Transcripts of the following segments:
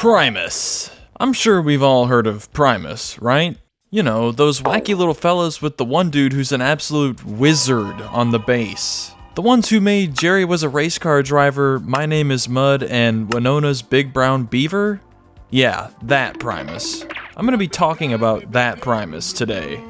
Primus. I'm sure we've all heard of Primus, right? You know, those wacky little fellas with the one dude who's an absolute wizard on the bass. The ones who made Jerry Was a Race Car Driver, My Name is Mud, and Winona's Big Brown Beaver? Yeah, that Primus. I'm gonna be talking about that Primus today.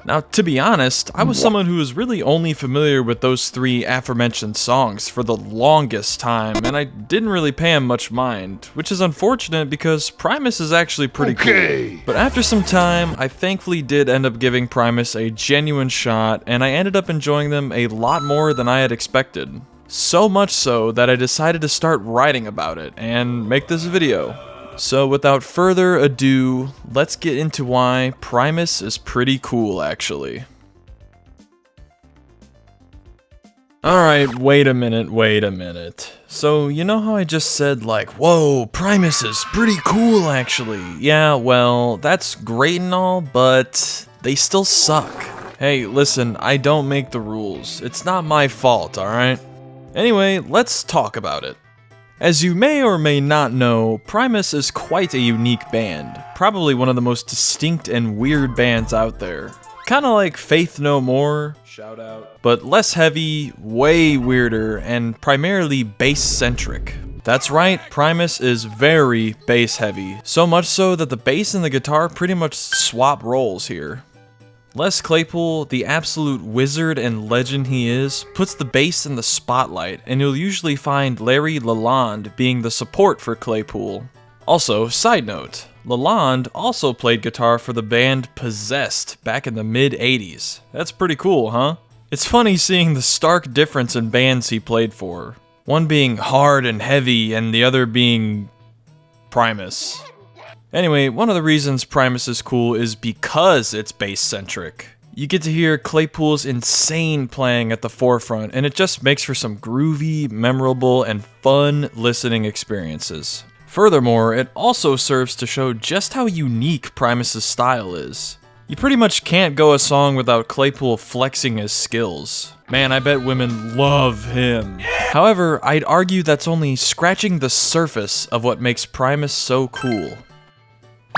Now, to be honest, I was someone who was really only familiar with those three aforementioned songs for the longest time, and I didn't really pay them much mind, which is unfortunate because Primus is actually pretty cool. But after some time, I thankfully did end up giving Primus a genuine shot, and I ended up enjoying them a lot more than I had expected. So much so that I decided to start writing about it and make this video. So without further ado, let's get into why Primus is pretty cool actually. Alright, wait a minute. So you know how I just said like, whoa, Primus is pretty cool actually. Yeah, well, that's great and all, but they still suck. Hey, listen, I don't make the rules. It's not my fault, alright? Anyway, let's talk about it. As you may or may not know, Primus is quite a unique band, probably one of the most distinct and weird bands out there. Kinda like Faith No More, shout out, but less heavy, way weirder, and primarily bass-centric. That's right, Primus is very bass-heavy, so much so that the bass and the guitar pretty much swap roles here. Les Claypool, the absolute wizard and legend he is, puts the bass in the spotlight, and you'll usually find Larry Lalonde being the support for Claypool. Also, side note, Lalonde also played guitar for the band Possessed back in the mid-80s. That's pretty cool, huh? It's funny seeing the stark difference in bands he played for. One being hard and heavy, and the other being Primus. Anyway, one of the reasons Primus is cool is because it's bass-centric. You get to hear Claypool's insane playing at the forefront, and it just makes for some groovy, memorable, and fun listening experiences. Furthermore, it also serves to show just how unique Primus's style is. You pretty much can't go a song without Claypool flexing his skills. Man, I bet women love him. However, I'd argue that's only scratching the surface of what makes Primus so cool.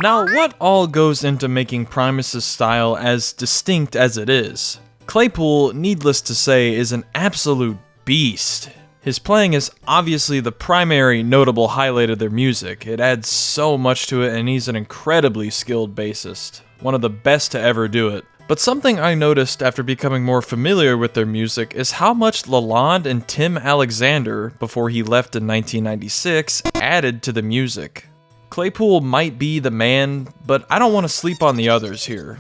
Now, what all goes into making Primus's style as distinct as it is? Claypool, needless to say, is an absolute beast. His playing is obviously the primary notable highlight of their music. It adds so much to it, and he's an incredibly skilled bassist. One of the best to ever do it. But something I noticed after becoming more familiar with their music is how much Lalonde and Tim Alexander, before he left in 1996, added to the music. Claypool might be the man, but I don't want to sleep on the others here.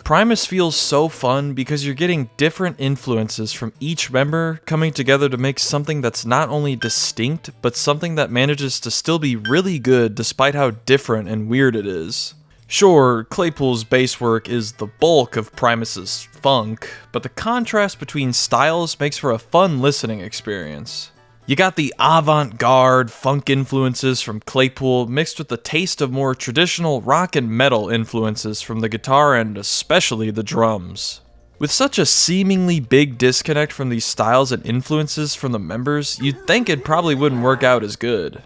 Primus feels so fun because you're getting different influences from each member coming together to make something that's not only distinct, but something that manages to still be really good despite how different and weird it is. Sure, Claypool's bass work is the bulk of Primus's funk, but the contrast between styles makes for a fun listening experience. You got the avant-garde funk influences from Claypool mixed with the taste of more traditional rock and metal influences from the guitar and especially the drums. With such a seemingly big disconnect from these styles and influences from the members, you'd think it probably wouldn't work out as good.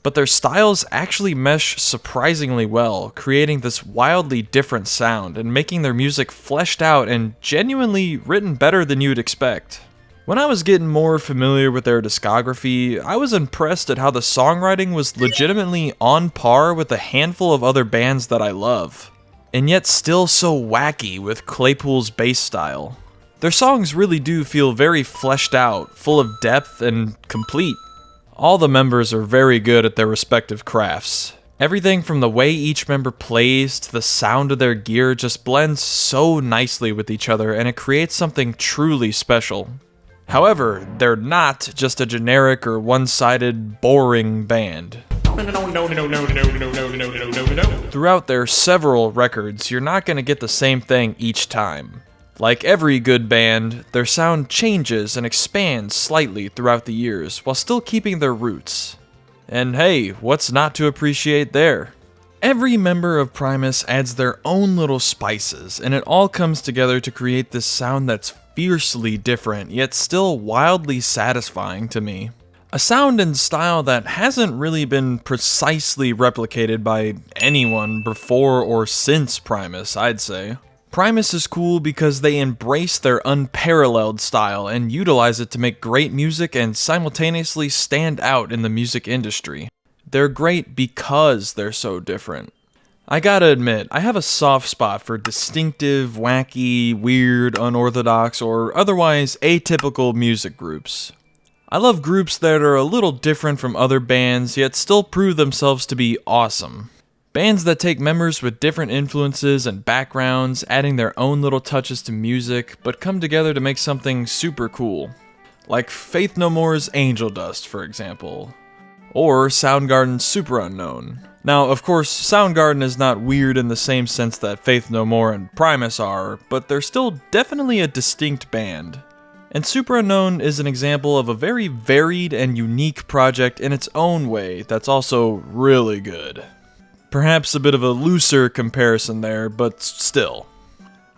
But their styles actually mesh surprisingly well, creating this wildly different sound and making their music fleshed out and genuinely written better than you'd expect. When I was getting more familiar with their discography, I was impressed at how the songwriting was legitimately on par with a handful of other bands that I love, and yet still so wacky with Claypool's bass style. Their songs really do feel very fleshed out, full of depth, and complete. All the members are very good at their respective crafts. Everything from the way each member plays to the sound of their gear just blends so nicely with each other, and it creates something truly special. However, they're not just a generic or one-sided, boring band. Throughout their several records, you're not going to get the same thing each time. Like every good band, their sound changes and expands slightly throughout the years, while still keeping their roots. And hey, what's not to appreciate there? Every member of Primus adds their own little spices, and it all comes together to create this sound that's fiercely different, yet still wildly satisfying to me. A sound and style that hasn't really been precisely replicated by anyone before or since Primus, I'd say. Primus is cool because they embrace their unparalleled style and utilize it to make great music and simultaneously stand out in the music industry. They're great because they're so different. I gotta admit, I have a soft spot for distinctive, wacky, weird, unorthodox, or otherwise atypical music groups. I love groups that are a little different from other bands, yet still prove themselves to be awesome. Bands that take members with different influences and backgrounds, adding their own little touches to music, but come together to make something super cool. Like Faith No More's Angel Dust, for example. Or Soundgarden's Super Unknown. Now, of course, Soundgarden is not weird in the same sense that Faith No More and Primus are, but they're still definitely a distinct band. And Super Unknown is an example of a very varied and unique project in its own way that's also really good. Perhaps a bit of a looser comparison there, but still.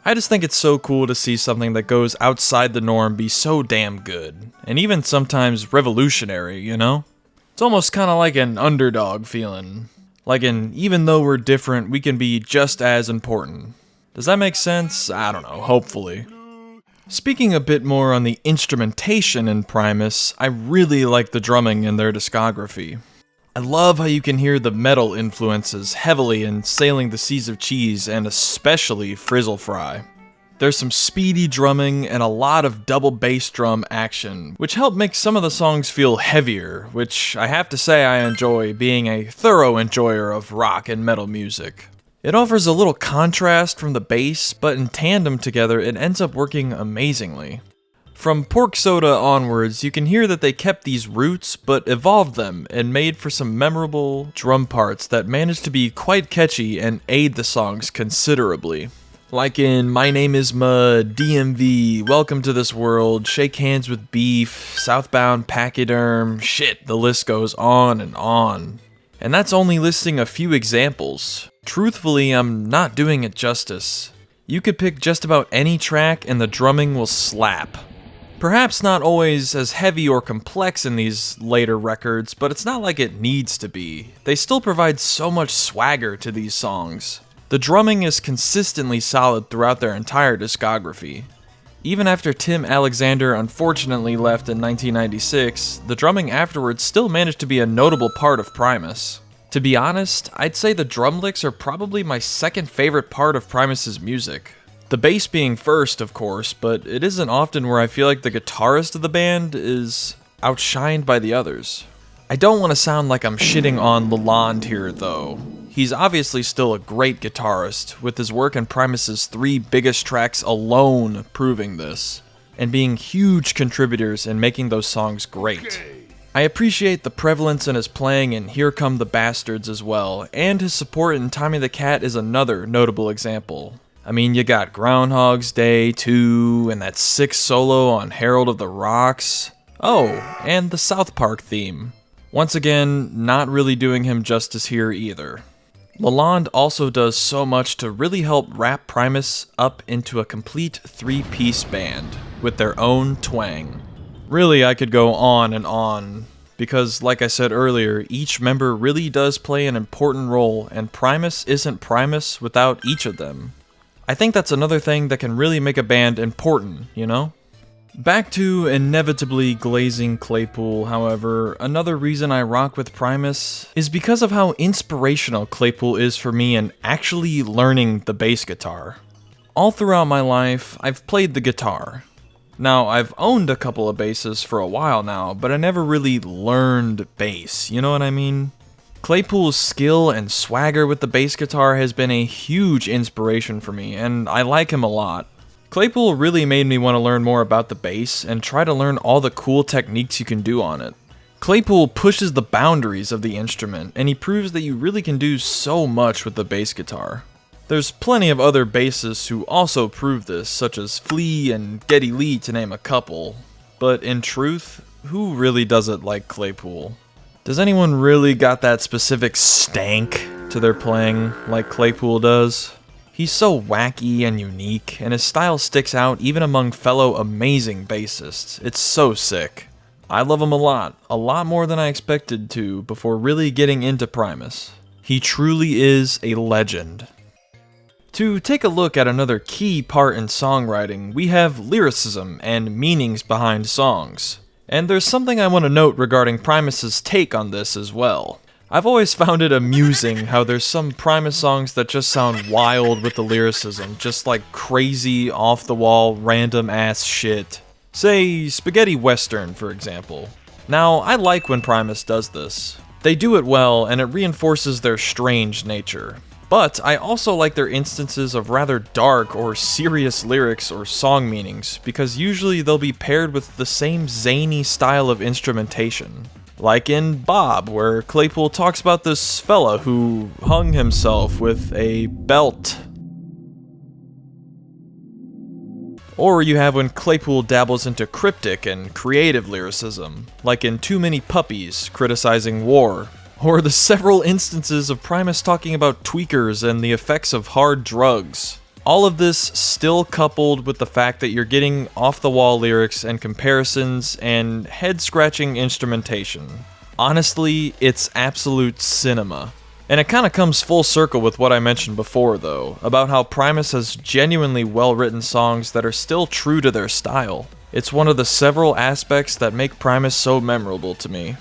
I just think it's so cool to see something that goes outside the norm be so damn good, and even sometimes revolutionary, you know? It's almost kind of like an underdog feeling. Like an even though we're different, we can be just as important. Does that make sense? I don't know, hopefully. Speaking a bit more on the instrumentation in Primus, I really like the drumming in their discography. I love how you can hear the metal influences heavily in Sailing the Seas of Cheese and especially Frizzle Fry. There's some speedy drumming and a lot of double bass drum action, which help make some of the songs feel heavier, which I have to say I enjoy, being a thorough enjoyer of rock and metal music. It offers a little contrast from the bass, but in tandem together it ends up working amazingly. From Pork Soda onwards, you can hear that they kept these roots, but evolved them and made for some memorable drum parts that managed to be quite catchy and aid the songs considerably. Like in My Name Is Mud, DMV, Welcome to This World, Shake Hands with Beef, Southbound Pachyderm, shit, the list goes on and on. And that's only listing a few examples. Truthfully, I'm not doing it justice. You could pick just about any track and the drumming will slap. Perhaps not always as heavy or complex in these later records, but it's not like it needs to be. They still provide so much swagger to these songs. The drumming is consistently solid throughout their entire discography. Even after Tim Alexander unfortunately left in 1996, the drumming afterwards still managed to be a notable part of Primus. To be honest, I'd say the drum licks are probably my second favorite part of Primus's music. The bass being first, of course, but it isn't often where I feel like the guitarist of the band is outshined by the others. I don't want to sound like I'm shitting on Lalonde here, though. He's obviously still a great guitarist, with his work in Primus's 3 biggest tracks alone proving this, and being huge contributors in making those songs great. I appreciate the prevalence in his playing in Here Come the Bastards as well, and his support in Tommy the Cat is another notable example. I mean, you got Groundhog's Day 2, and that sick solo on Herald of the Rocks. Oh, and the South Park theme. Once again, not really doing him justice here either. Lalonde also does so much to really help wrap Primus up into a complete 3-piece band, with their own twang. Really, I could go on and on, because like I said earlier, each member really does play an important role, and Primus isn't Primus without each of them. I think that's another thing that can really make a band important, you know? Back to inevitably glazing Claypool, however, another reason I rock with Primus is because of how inspirational Claypool is for me in actually learning the bass guitar. All throughout my life, I've played the guitar. Now, I've owned a couple of basses for a while now, but I never really learned bass, you know what I mean? Claypool's skill and swagger with the bass guitar has been a huge inspiration for me, and I like him a lot. Claypool really made me want to learn more about the bass and try to learn all the cool techniques you can do on it. Claypool pushes the boundaries of the instrument, and he proves that you really can do so much with the bass guitar. There's plenty of other bassists who also prove this, such as Flea and Geddy Lee to name a couple. But in truth, who really does it like Claypool? Does anyone really got that specific stank to their playing like Claypool does? He's so wacky and unique, and his style sticks out even among fellow amazing bassists. It's so sick. I love him a lot more than I expected to before really getting into Primus. He truly is a legend. To take a look at another key part in songwriting, we have lyricism and meanings behind songs. And there's something I want to note regarding Primus's take on this as well. I've always found it amusing how there's some Primus songs that just sound wild with the lyricism, just like crazy, off-the-wall, random-ass shit. Say, Spaghetti Western, for example. Now, I like when Primus does this. They do it well, and it reinforces their strange nature. But I also like their instances of rather dark or serious lyrics or song meanings, because usually they'll be paired with the same zany style of instrumentation. Like in Bob, where Claypool talks about this fella who hung himself with a belt. Or you have when Claypool dabbles into cryptic and creative lyricism, like in Too Many Puppies, criticizing war. Or the several instances of Primus talking about tweakers and the effects of hard drugs. All of this still coupled with the fact that you're getting off-the-wall lyrics and comparisons and head-scratching instrumentation. Honestly, it's absolute cinema. And it kinda comes full circle with what I mentioned before though, about how Primus has genuinely well-written songs that are still true to their style. It's one of the several aspects that make Primus so memorable to me.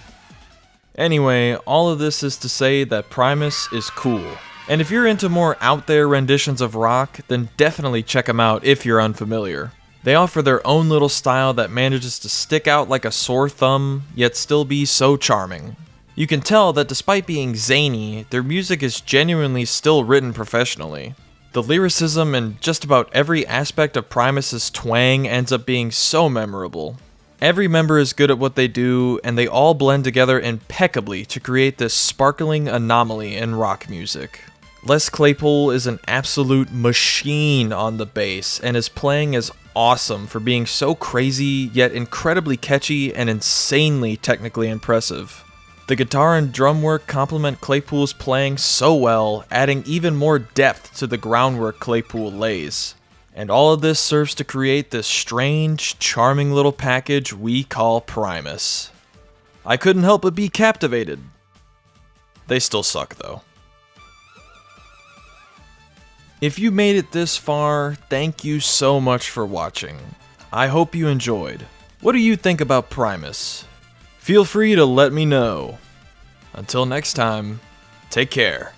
Anyway, all of this is to say that Primus is cool. And if you're into more out there renditions of rock, then definitely check them out if you're unfamiliar. They offer their own little style that manages to stick out like a sore thumb, yet still be so charming. You can tell that despite being zany, their music is genuinely still written professionally. The lyricism and just about every aspect of Primus's twang ends up being so memorable. Every member is good at what they do, and they all blend together impeccably to create this sparkling anomaly in rock music. Les Claypool is an absolute machine on the bass, and his playing is awesome for being so crazy, yet incredibly catchy and insanely technically impressive. The guitar and drum work complement Claypool's playing so well, adding even more depth to the groundwork Claypool lays. And all of this serves to create this strange, charming little package we call Primus. I couldn't help but be captivated. They still suck though. If you made it this far, thank you so much for watching. I hope you enjoyed. What do you think about Primus? Feel free to let me know. Until next time, take care.